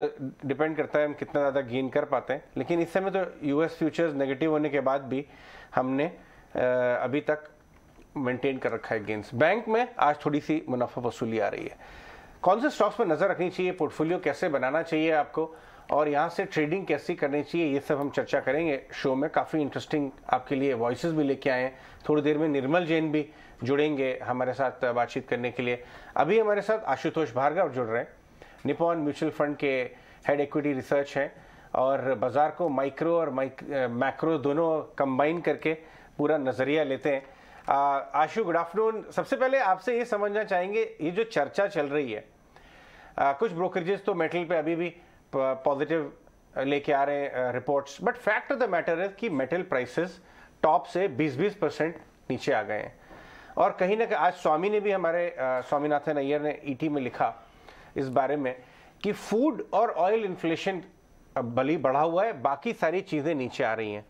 Depend करता है हम कितना ज़्यादा गेन कर पाते हैं, लेकिन इस समय तो यूएस फ्यूचर्स नेगेटिव होने के बाद भी हमने अभी तक मेंटेन कर रखा है गेन्स। बैंक में आज थोड़ी सी मुनाफा वसूली आ रही है। कौन से स्टॉक्स पर नज़र रखनी चाहिए, पोर्टफोलियो कैसे बनाना चाहिए आपको, और यहाँ से ट्रेडिंग कैसी करनी चाहिए, ये सब हम चर्चा करेंगे शो में। काफ़ी इंटरेस्टिंग आपके लिए वॉइसेस भी लेके आए हैं। थोड़ी देर में निर्मल जैन भी जुड़ेंगे हमारे साथ बातचीत करने के लिए। अभी हमारे साथ आशुतोष भार्गव जुड़ रहे हैं, निपॉन म्यूचुअल फंड के हेड इक्विटी रिसर्च हैं और बाजार को माइक्रो और मैक्रो दोनों कंबाइन करके पूरा नज़रिया लेते हैं। आशु, गुड आफ्टरनून। सबसे पहले आपसे ये समझना चाहेंगे, ये जो चर्चा चल रही है, कुछ ब्रोकरेजेस तो मेटल पे अभी भी पॉजिटिव लेके आ रहे हैं reports, but fact of the matter है कि मेटल प्राइसेस टॉप से 20% नीचे आ गए हैं। और कहीं ना कहीं आज स्वामी ने भी, हमारे स्वामीनाथन अय्यर ने ईटी में लिखा इस बारे में कि फूड और ऑयल इन्फ्लेशन भले बढ़ा हुआ है, बाकी सारी चीज़ें नीचे आ रही हैं,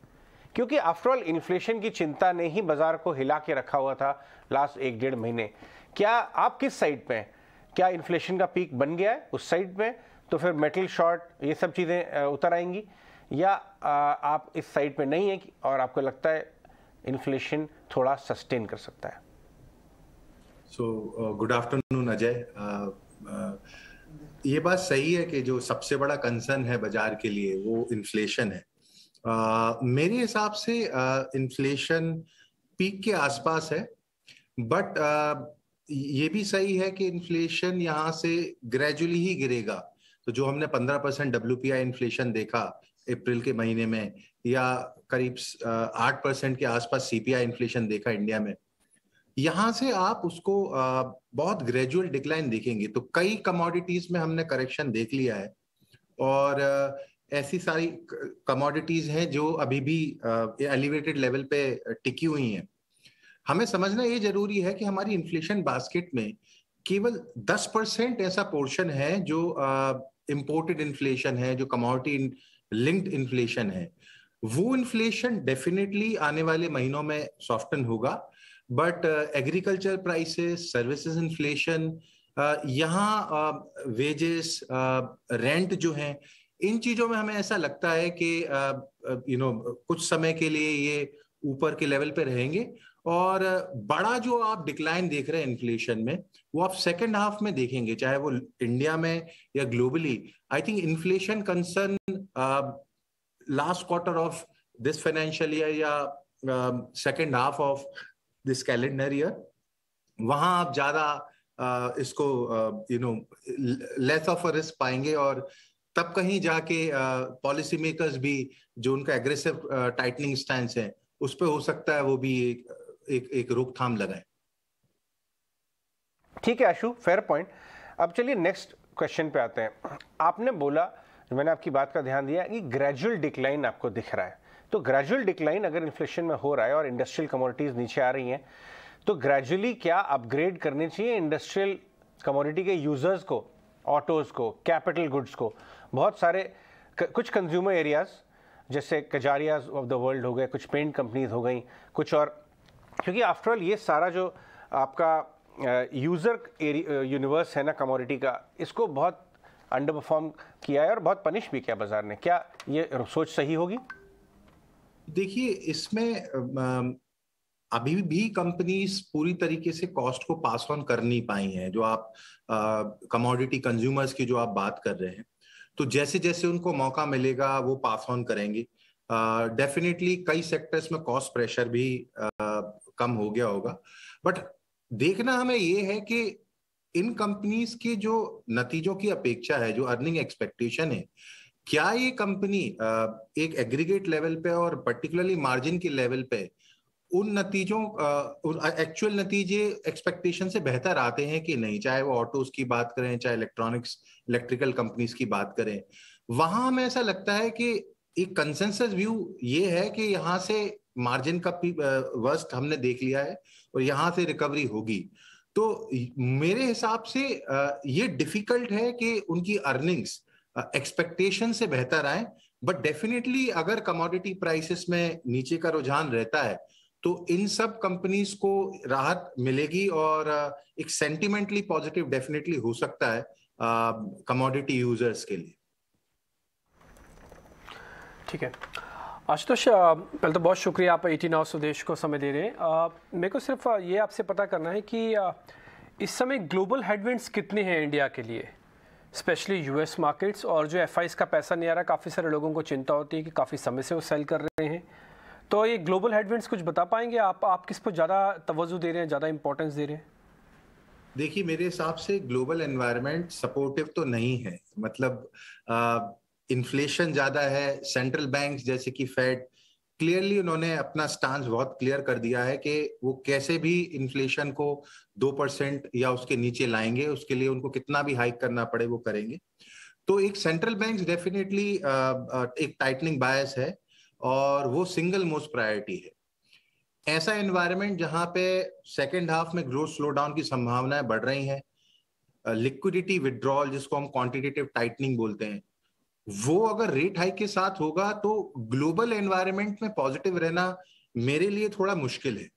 क्योंकि आफ्टरऑल इन्फ्लेशन की चिंता ने ही बाजार को हिला के रखा हुआ था लास्ट 1-1.5 महीने। क्या आप किस साइड पे हैं? क्या इन्फ्लेशन का पीक बन गया है उस साइड पे, तो फिर मेटल शॉर्ट ये सब चीज़ें उतर आएंगी, या आप इस साइड पे नहीं है और आपको लगता है इन्फ्लेशन थोड़ा सस्टेन कर सकता है? So good afternoon Ajay. ये बात सही है कि जो सबसे बड़ा कंसर्न है बाजार के लिए वो इन्फ्लेशन है। मेरे हिसाब से इन्फ्लेशन पीक के आसपास है, बट ये भी सही है कि इन्फ्लेशन यहाँ से ग्रेजुअली ही गिरेगा। तो जो हमने 15% WPI इन्फ्लेशन देखा अप्रैल के महीने में, या करीब 8% के आसपास CPI इन्फ्लेशन देखा इंडिया में, यहाँ से आप उसको बहुत ग्रेजुअल डिक्लाइन देखेंगे। तो कई कमोडिटीज में हमने करेक्शन देख लिया है, और ऐसी सारी कमोडिटीज हैं जो अभी भी एलिवेटेड लेवल पे टिकी हुई हैं। हमें समझना ये जरूरी है कि हमारी इन्फ्लेशन बास्केट में केवल 10% ऐसा पोर्शन है जो इंपोर्टेड इन्फ्लेशन है, जो कमोडिटी लिंक्ड इन्फ्लेशन है। वो इन्फ्लेशन डेफिनेटली आने वाले महीनों में सॉफ्टन होगा, but agriculture prices, services inflation, यहाँ वेजेस, रेंट जो हैं, इन चीजों में हमें ऐसा लगता है कि कुछ समय के लिए ये ऊपर के लेवल पे रहेंगे। और बड़ा जो आप डिक्लाइन देख रहे हैं इन्फ्लेशन में, वो आप सेकेंड हाफ में देखेंगे, चाहे वो इंडिया में या globally. I think inflation concern last quarter of this financial year या second half of this calendar year, वहां आप ज्यादा इसको लेस ऑफ अ रिस्क पाएंगे, और तब कहीं जाके पॉलिसी मेकर्स भी जो उनका एग्रेसिव टाइटनिंग स्टैंस है उस पर हो सकता है वो भी एक रोकथाम लगाए। ठीक है आशु, फेयर पॉइंट। अब चलिए नेक्स्ट क्वेश्चन पे आते हैं। आपने बोला, मैंने आपकी बात का ध्यान दिया कि ग्रेजुअल डिक्लाइन आपको दिख रहा है। तो ग्रेजुअल डिक्लाइन अगर इन्फ्लेशन में हो रहा है और इंडस्ट्रियल कमोडिटीज नीचे आ रही हैं, तो ग्रेजुअली क्या अपग्रेड करने चाहिए इंडस्ट्रियल कमोडिटी के यूजर्स को, ऑटोज को, कैपिटल गुड्स को? बहुत सारे कुछ कंज्यूमर एरियाज जैसे कजारियाज ऑफ द वर्ल्ड हो गए, कुछ पेंट कंपनीज हो गई, कुछ और, क्योंकि आफ्टरऑल ये सारा जो आपका यूजर यूनिवर्स है ना कमोडिटी का, इसको बहुत अंडर परफॉर्म किया है और बहुत पनिश भी किया बाजार ने। क्या ये सोच सही होगी? देखिए, इसमें अभी भी कंपनीज पूरी तरीके से कॉस्ट को पास ऑन कर नहीं पाई हैं। जो आप कमोडिटी कंज्यूमर्स की जो आप बात कर रहे हैं, तो जैसे जैसे उनको मौका मिलेगा वो पास ऑन करेंगे। डेफिनेटली कई सेक्टर्स में कॉस्ट प्रेशर भी कम हो गया होगा, बट देखना हमें ये है कि इन कंपनीज के जो नतीजों की अपेक्षा है, जो अर्निंग एक्सपेक्टेशन है, क्या ये कंपनी एक एग्रीगेट लेवल पे और पर्टिकुलरली मार्जिन के लेवल पे उन नतीजों एक्चुअल नतीजे एक्सपेक्टेशन से बेहतर आते हैं कि नहीं। चाहे वो ऑटोज की बात करें, चाहे इलेक्ट्रिकल कंपनीज की बात करें, वहां हमें ऐसा लगता है कि एक कंसेंसस व्यू ये है कि यहाँ से मार्जिन का वर्स्ट हमने देख लिया है और यहाँ से रिकवरी होगी। तो मेरे हिसाब से ये डिफिकल्ट है कि उनकी अर्निंग्स एक्सपेक्टेशन से बेहतर आए, बट डेफिनेटली अगर कमोडिटी प्राइसेस में नीचे का रुझान रहता है तो इन सब कंपनीज को राहत मिलेगी, और एक सेंटिमेंटली पॉजिटिव डेफिनेटली हो सकता है कमोडिटी यूजर्स के लिए। ठीक है आशुतोष, पहले तो बहुत शुक्रिया, आप 18 आवर्स स्वदेश को समय दे रहे हैं। मेरे को सिर्फ ये आपसे पता करना है कि इस समय ग्लोबल हेडविंड्स कितने हैं इंडिया के लिए, स्पेशली यूएस मार्केट्स, और जो एफआईज का पैसा नहीं आ रहा, काफ़ी सारे लोगों को चिंता होती है कि काफ़ी समय से वो सेल कर रहे हैं। तो ये ग्लोबल हेडविंड्स कुछ बता पाएंगे आप किस पर ज़्यादा तवज्जो दे रहे हैं, ज़्यादा इंपॉर्टेंस दे रहे हैं? देखिए, मेरे हिसाब से ग्लोबल एनवायरनमेंट सपोर्टिव तो नहीं है। मतलब इन्फ्लेशन ज्यादा है, सेंट्रल बैंक जैसे कि फेड क्लियरली उन्होंने अपना स्टांस बहुत क्लियर कर दिया है कि वो कैसे भी इन्फ्लेशन को 2% या उसके नीचे लाएंगे, उसके लिए उनको कितना भी हाइक करना पड़े वो करेंगे। तो एक सेंट्रल बैंक डेफिनेटली एक टाइटनिंग बायस है और वो सिंगल मोस्ट प्रायोरिटी है। ऐसा एनवायरनमेंट जहां पे सेकेंड हाफ में ग्रोथ स्लो डाउन की संभावनाएं बढ़ रही हैं, लिक्विडिटी विड्रॉल जिसको हम क्वांटिटेटिव टाइटनिंग बोलते हैं, वो अगर रेट हाइक के साथ होगा तो ग्लोबल एनवायरनमेंट में पॉजिटिव रहना मेरे लिए थोड़ा मुश्किल है।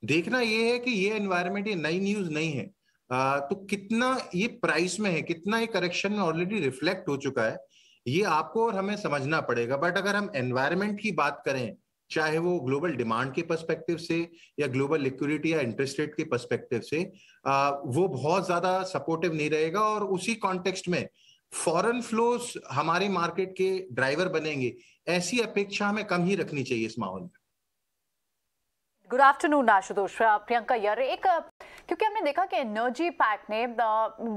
देखना ये है कि ये एनवायरनमेंट, ये नई न्यूज नहीं है, तो कितना ये प्राइस में है, कितना ये करेक्शन में ऑलरेडी रिफ्लेक्ट हो चुका है, ये आपको और हमें समझना पड़ेगा। बट अगर हम एनवायरनमेंट की बात करें, चाहे वो ग्लोबल डिमांड के पर्सपेक्टिव से या ग्लोबल लिक्विडिटी या इंटरेस्ट रेट के पर्सपेक्टिव से, वो बहुत ज्यादा सपोर्टिव नहीं रहेगा। और उसी कॉन्टेक्स्ट में फॉरेन फ्लोस हमारे मार्केट के ड्राइवर बनेंगे, ऐसी अपेक्षा हमें कम ही रखनी चाहिए इस माहौल में। Good afternoon Ashutosh. प्रियंका यार, क्योंकि हमने देखा कि एनर्जी पैक ने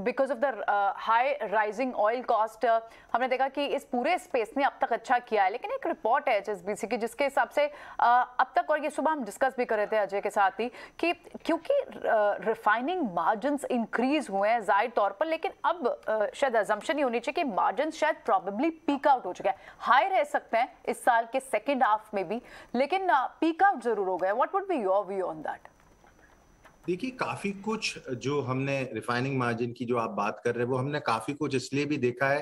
because of the high rising oil cost, हमने देखा कि इस पूरे स्पेस ने अब तक अच्छा किया है। लेकिन एक रिपोर्ट है एचएसबीसी की जिसके हिसाब से अब तक, और ये सुबह हम डिस्कस भी कर रहे थे अजय के साथ ही, कि क्योंकि रिफाइनिंग मार्जिन इंक्रीज हुए हैं जाहिर तौर पर, लेकिन अब शायद अजम्पशन ही होनी चाहिए कि मार्जिन शायद प्रॉबेबली पीक आउट हो चुका है। हाई रह सकते हैं इस साल के सेकेंड हाफ में भी, लेकिन पीक आउट जरूर हो गए। What would be your view on that? देखिए, काफी कुछ जो हमने रिफाइनिंग मार्जिन की जो आप बात कर रहे हैं, वो हमने काफी कुछ इसलिए भी देखा है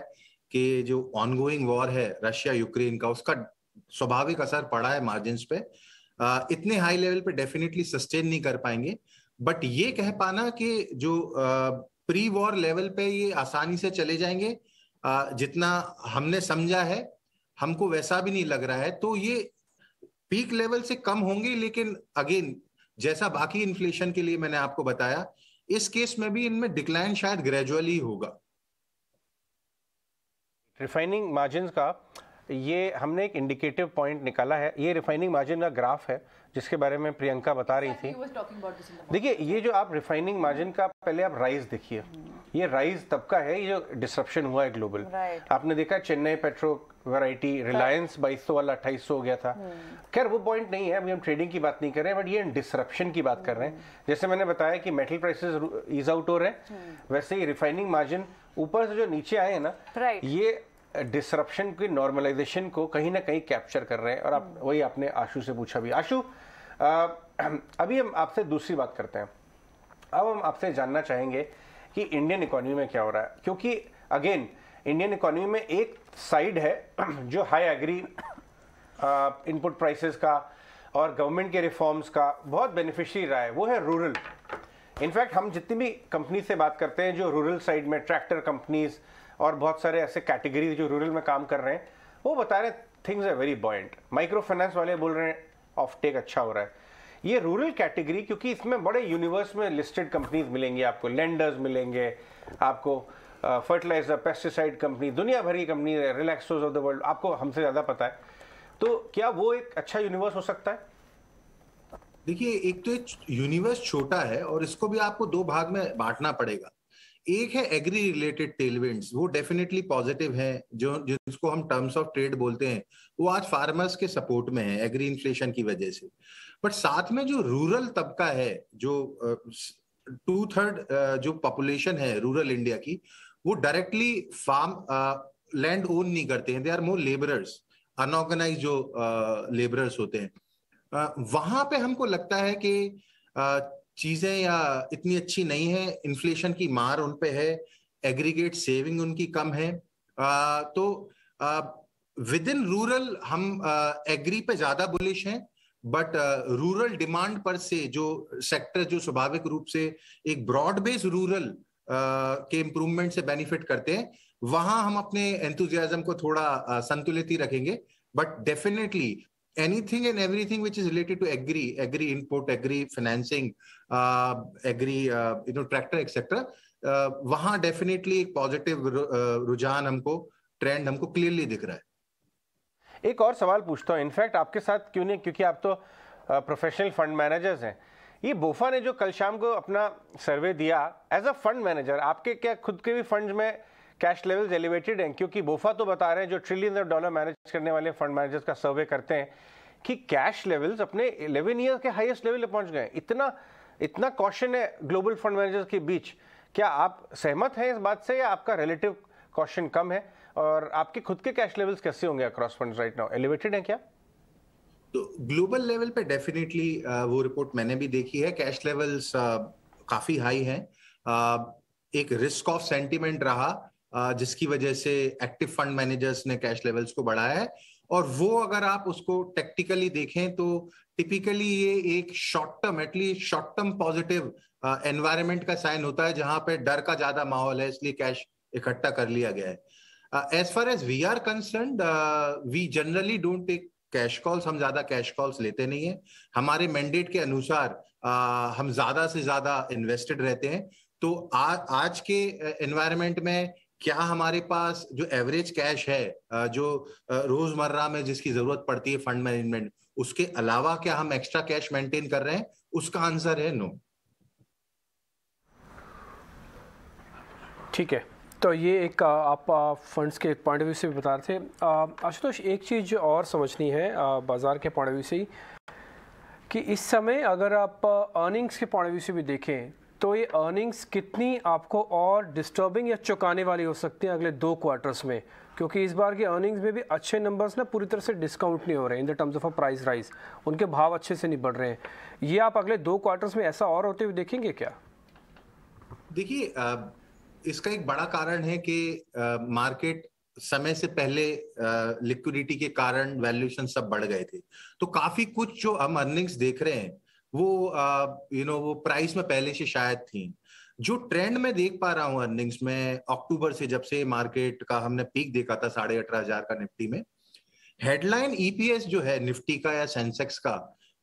कि जो ऑनगोइंग वॉर है रशिया यूक्रेन का, उसका स्वाभाविक असर पड़ा है मार्जिन पे। इतने हाई लेवल पे डेफिनेटली सस्टेन नहीं कर पाएंगे, बट ये कह पाना कि जो प्री वॉर लेवल पे ये आसानी से चले जाएंगे, जितना हमने समझा है हमको वैसा भी नहीं लग रहा है। तो ये पीक लेवल से कम होंगे, लेकिन अगेन जैसा बाकी इन्फ्लेशन के लिए मैंने आपको बताया, इस केस में भी इनमें डिक्लाइन शायद ग्रेजुअली होगा। रिफाइनिंग मार्जिन का ये हमने एक इंडिकेटिव पॉइंट निकाला है। ये रिफाइनिंग मार्जिन का ग्राफ है जिसके बारे में प्रियंका बता रही थी। देखिए, ये जो आप रिफाइनिंग मार्जिन का पहले आप राइज देखिए, ये राइज तब का है, ये जो डिसरप्शन हुआ है ग्लोबल। आपने देखा चेन्नई पेट्रो वैरायटी, रिलायंस 2200 वाला 2800 हो गया था। खैर वो पॉइंट नहीं है, अभी हम ट्रेडिंग की बात नहीं कर रहे हैं, बट ये डिसरप्शन की बात कर रहे हैं। जैसे मैंने बताया कि मेटल प्राइसेस ईज आउट हो रहे हैं, वैसे ही रिफाइनिंग मार्जिन ऊपर से जो नीचे आए हैं ना, ये डिसरप्शन की नॉर्मलाइजेशन को कहीं ना कहीं कैप्चर कर रहे हैं। और आप वही आपने आशु से पूछा भी। आशु, अभी हम आपसे दूसरी बात करते हैं। अब हम आपसे जानना चाहेंगे कि इंडियन इकोनॉमी में क्या हो रहा है, क्योंकि अगेन इंडियन इकोनॉमी में एक साइड है जो हाई एग्री इनपुट प्राइसेस का और गवर्नमेंट के रिफॉर्म्स का बहुत बेनिफिशियरी रहा है, वो है रूरल। इनफैक्ट हम जितनी भी कंपनी से बात करते हैं जो रूरल साइड में, ट्रैक्टर कंपनीज और बहुत सारे ऐसे कैटेगरीज जो रूरल में काम कर रहे हैं, वो बता रहे हैं things are very buoyant. Microfinance वाले बोल रहे हैं ऑफ टेक अच्छा हो रहा है। ये रूरल कैटेगरी, क्योंकि इसमें बड़े यूनिवर्स में लिस्टेड कंपनीज मिलेंगी आपको, लेंडर्स मिलेंगे आपको, फर्टिलाइजर पेस्टिसाइड कंपनी, दुनिया भर की कंपनी, रिलैक्सोस ऑफ द वर्ल्ड, आपको हमसे ज्यादा पता है। तो क्या वो एक अच्छा यूनिवर्स हो सकता है? देखिए, एक तो यूनिवर्स छोटा है और इसको भी आपको दो भाग में बांटना पड़ेगा। एक है एग्री रिलेटेड टेलविंड्स, वो डेफिनेटली पॉजिटिव है, जो जिसको हम टर्म्स ऑफ ट्रेड बोलते हैं, वो आज फार्मर्स के सपोर्ट में है एग्री इन्फ्लेशन की वजह से। बट साथ में जो रूरल तबका है, जो 2/3 जो पॉपुलेशन है रूरल इंडिया की, वो डायरेक्टली फार्म लैंड ओन नहीं करते हैं, they are more labourers, unorganise जो लेबरर्स होते हैं। वहां पे हमको लगता है कि चीजें या इतनी अच्छी नहीं है, इन्फ्लेशन की मार उन पे है, एग्रीगेट सेविंग उनकी कम है। तो विद इन रूरल हम एग्री पे ज्यादा बुलिश हैं, बट रूरल डिमांड पर से जो सेक्टर जो स्वाभाविक रूप से एक ब्रॉड बेस रूरल के इम्प्रूवमेंट से बेनिफिट करते हैं, वहां हम अपने एंथुजियाज्म को थोड़ा संतुलित ही रखेंगे। but definitely anything and everything which is related to agri input, agri financing, agri tractor etc. वहां डेफिनेटली एक पॉजिटिव रुझान हमको, ट्रेंड हमको क्लियरली दिख रहा है। एक और सवाल पूछता हूं इनफैक्ट आपके साथ, क्यों नहीं, क्योंकि आप तो प्रोफेशनल फंड मैनेजर्स हैं। ये बोफा ने जो कल शाम को अपना सर्वे दिया, एज अ फंड मैनेजर आपके क्या खुद के भी फंड्स में कैश लेवल्स एलिवेटेड हैं? क्योंकि बोफा तो बता रहे हैं, जो ट्रिलियन ऑफ डॉलर मैनेज करने वाले फंड मैनेजर्स का सर्वे करते हैं, कि कैश लेवल्स अपने 11 ईयर्स के हाईएस्ट लेवल पे पहुंच गए। इतना कॉशन है ग्लोबल फंड मैनेजर्स के बीच। क्या आप सहमत हैं इस बात से, या आपका रिलेटिव कॉशन कम है? और आपके खुद के कैश लेवल्स कैसे होंगे across funds right now, elevated हैं क्या? तो ग्लोबल लेवल पे डेफिनेटली वो रिपोर्ट मैंने भी देखी है, कैश लेवल्स काफी हाई हैं। एक रिस्क ऑफ सेंटिमेंट रहा जिसकी वजह से एक्टिव फंड मैनेजर्स ने कैश लेवल्स को बढ़ाया है, और वो अगर आप उसको टेक्निकली देखें तो टिपिकली ये एक short term, at least short term positive environment का साइन होता है, जहां पे डर का ज्यादा माहौल है, इसलिए कैश इकट्ठा कर लिया गया है। As far as we are concerned, we generally don't take cash calls, हम ज्यादा कैश कॉल्स लेते नहीं है। हमारे मैंडेट के अनुसार हम ज्यादा से ज्यादा इन्वेस्टेड रहते हैं। तो आज के एनवायरनमेंट में क्या हमारे पास जो एवरेज कैश है, जो रोजमर्रा में जिसकी जरूरत पड़ती है फंड मैनेजमेंट, उसके अलावा क्या हम एक्स्ट्रा कैश मेंटेन कर रहे हैं? उसका आंसर है नो। ठीक है, तो ये एक आप फंड्स के पॉइंट ऑफ व्यू से भी बता रहे थे। आशुतोष, एक चीज़ और समझनी है बाज़ार के पॉइंट ऑफ व्यू से ही, कि इस समय अगर आप अर्निंग्स के पॉइंट ऑफ व्यू से भी देखें तो ये अर्निंग्स कितनी आपको और डिस्टर्बिंग या चौंकाने वाली हो सकती हैं अगले 2 क्वार्टर्स में, क्योंकि इस बार की अर्निंग्स में भी अच्छे नंबर्स ना पूरी तरह से डिस्काउंट नहीं हो रहे in the terms of a price rise, उनके भाव अच्छे से नहीं बढ़ रहे हैं। ये आप अगले 2 क्वार्टर्स में ऐसा और होते हुए देखेंगे क्या? देखिए, इसका एक बड़ा कारण है कि मार्केट समय से पहले लिक्विडिटी के कारण वैल्यूएशन सब बढ़ गए थे, तो काफी कुछ जो हम अर्निंग्स देख रहे हैं वो वो प्राइस में पहले से शायद थी। जो ट्रेंड मैं देख पा रहा हूं अर्निंग्स में, अक्टूबर से जब से मार्केट का हमने पीक देखा था 18,500 का निफ्टी में, हेडलाइन ईपीएस जो है निफ्टी का या सेंसेक्स का,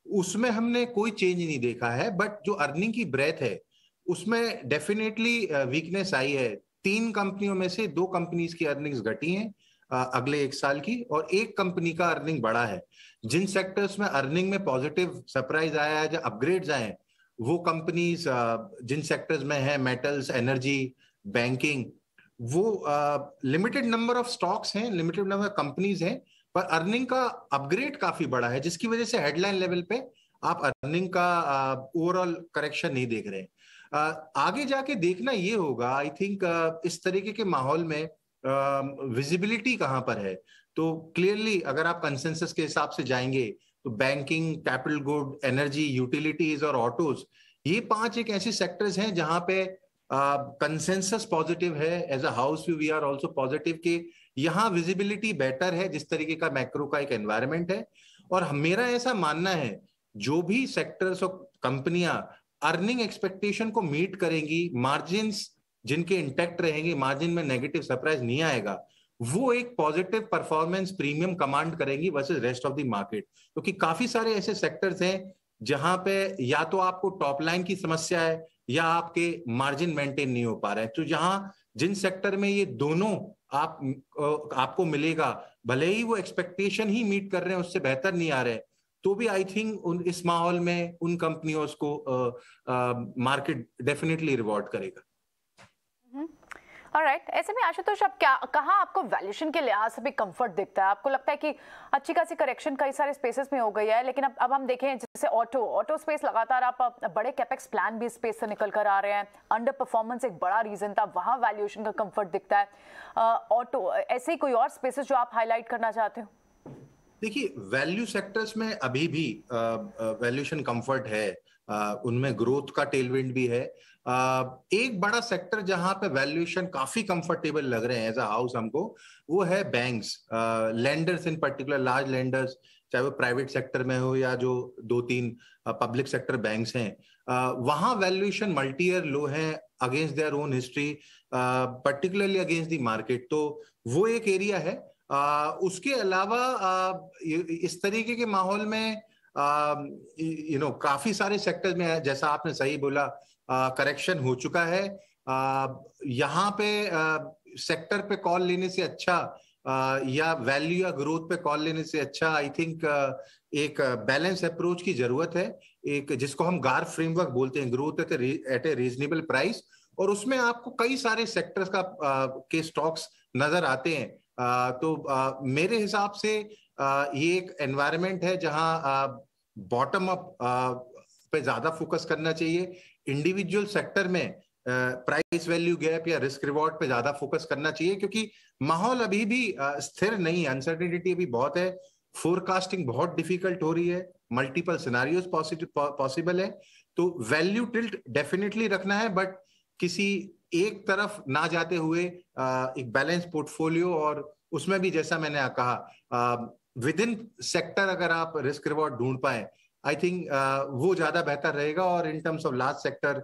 उसमें हमने कोई चेंज नहीं देखा है, बट जो अर्निंग की ब्रेथ है उसमें डेफिनेटली वीकनेस आई है। 3 कंपनियों में से 2 कंपनीज की अर्निंग्स घटी हैं अगले 1 साल की, और 1 कंपनी का अर्निंग बढ़ा है। जिन सेक्टर्स में अर्निंग में पॉजिटिव सरप्राइज आया है, जो अपग्रेड्स आए हैं, वो कंपनीज जिन सेक्टर्स में है, मेटल्स, एनर्जी, बैंकिंग, वो लिमिटेड नंबर ऑफ स्टॉक्स हैं, लिमिटेड नंबर ऑफ कंपनीज हैं, पर अर्निंग का अपग्रेड काफी बड़ा है, जिसकी वजह से हेडलाइन लेवल पे आप अर्निंग का ओवरऑल करेक्शन नहीं देख रहे। आगे जाके देखना ये होगा, आई थिंक इस तरीके के माहौल में विजिबिलिटी कहां पर है। तो क्लियरली अगर आप कंसेंसस के हिसाब से जाएंगे तो banking, capital good, energy, utilities और ऑटोज, ये 5 एक ऐसे सेक्टर्स हैं जहां पे कंसेंसस पॉजिटिव है। As a house we are also positive कि यहाँ विजिबिलिटी बेटर है, जिस तरीके का मैक्रो का एक एनवायरनमेंट है। और मेरा ऐसा मानना है, जो भी सेक्टर्स और कंपनियां अर्निंग एक्सपेक्टेशन को मीट करेंगी, मार्जिन्स जिनके इंटैक्ट रहेंगे, मार्जिन में नेगेटिव सरप्राइज नहीं आएगा, वो एक पॉजिटिव परफॉर्मेंस प्रीमियम कमांड करेंगी versus rest of the market. क्योंकि काफी सारे ऐसे सेक्टर्स हैं जहां पे या तो आपको टॉप लाइन की समस्या है या आपके मार्जिन मेंटेन नहीं हो पा रहे हैं। तो जहां जिन सेक्टर में ये दोनों आपको मिलेगा, भले ही वो एक्सपेक्टेशन ही मीट कर रहे हैं, उससे बेहतर नहीं आ रहे, तो भी आई थिंक इस माहौल में उन कंपनियों को मार्केट डेफिनेटली रिवॉर्ड करेगा। ऑलराइट, ऐसे में आशुतोष, अब कहाँ आपको वैल्यूएशन के लिहाज से भी कंफर्ट दिखता है? आपको लगता है कि अच्छी खासी करेक्शन कई सारे स्पेसेस में हो गई है, लेकिन अब हम देखें जैसे ऑटो स्पेस, लगातार आप बड़े कैपेक्स प्लान भी स्पेस से निकल कर आ रहे हैं, अंडर परफॉर्मेंस एक बड़ा रीजन था, वहाँ वैल्यूएशन का कंफर्ट दिखता है। ऑटो, ऐसे ही कोई और स्पेसेस जो आप हाईलाइट करना चाहते हो? देखिए, वैल्यू सेक्टर्स में अभी भी वैल्यूएशन कंफर्ट है, उनमें ग्रोथ का टेलविंड भी है। एक बड़ा सेक्टर जहां पे वैल्यूएशन काफी कंफर्टेबल लग रहे हैं एज अ हाउस हमको, वो है बैंक्स, लेंडर्स इन पर्टिकुलर, लार्ज लेंडर्स, चाहे वो प्राइवेट सेक्टर में हो या जो 2-3 पब्लिक सेक्टर बैंक्स हैं, वहां वैल्यूएशन मल्टी ईयर लो है against their own history, particularly against the market. तो वो एक एरिया है। उसके अलावा इस तरीके के माहौल में काफी सारे सेक्टर में, जैसा आपने सही बोला, करेक्शन हो चुका है। यहाँ पे सेक्टर पे कॉल लेने से अच्छा या वैल्यू या ग्रोथ पे कॉल लेने से अच्छा आई थिंक एक बैलेंस अप्रोच की जरूरत है, एक जिसको हम गार फ्रेमवर्क बोलते हैं, growth at A reasonable price, और उसमें आपको कई सारे सेक्टर्स के स्टॉक्स नजर आते हैं। तो मेरे हिसाब से ये एक एनवायरनमेंट है जहां बॉटम अप पे ज्यादा फोकस करना चाहिए, इंडिविजुअल सेक्टर में प्राइस वैल्यू गैप या रिस्क रिवॉर्ड पे ज्यादा फोकस करना चाहिए, क्योंकि माहौल अभी भी स्थिर नहीं है, अनसर्टेनिटी अभी बहुत है, फोरकास्टिंग बहुत डिफिकल्ट हो रही है, मल्टीपल सिनेरियोज पॉसिबल है। तो वैल्यू टिल्ट डेफिनेटली रखना है, बट किसी एक तरफ ना जाते हुए एक बैलेंस पोर्टफोलियो, और उसमें भी जैसा मैंने कहा विद इन सेक्टर अगर आप रिस्क रिवॉर्ड ढूंढ पाए, आई थिंक वो ज्यादा बेहतर रहेगा। और in terms of large sector,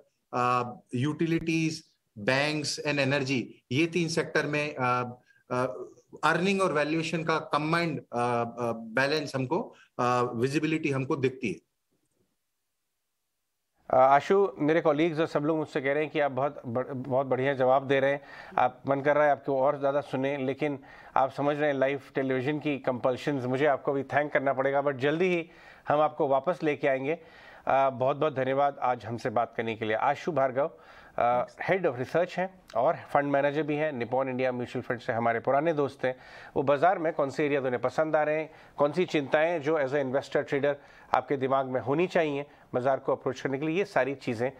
utilities, banks and energy, ये 3 सेक्टर में अर्निंग और वैल्यूएशन का कंबाइंड बैलेंस हमको, विजिबिलिटी हमको दिखती है। आशु, मेरे कॉलीग्स और सब लोग मुझसे कह रहे हैं कि आप बहुत बढ़िया जवाब दे रहे हैं, आप मन कर रहा है आपको और ज़्यादा सुने, लेकिन आप समझ रहे हैं लाइव टेलीविज़न की कंपल्शंस, मुझे आपको भी थैंक करना पड़ेगा, बट जल्दी ही हम आपको वापस लेके आएंगे। बहुत बहुत धन्यवाद आज हमसे बात करने के लिए। आशु भार्गव हेड ऑफ रिसर्च हैं और फंड मैनेजर भी हैं, निपॉन इंडिया म्यूचुअल फंड से हमारे पुराने दोस्त हैं। वो बाज़ार में कौन से एरिया उन्हें पसंद आ रहे हैं, कौन सी चिंताएं जो एज ए इन्वेस्टर ट्रेडर आपके दिमाग में होनी चाहिए बाज़ार को अप्रोच करने के लिए, ये सारी चीज़ें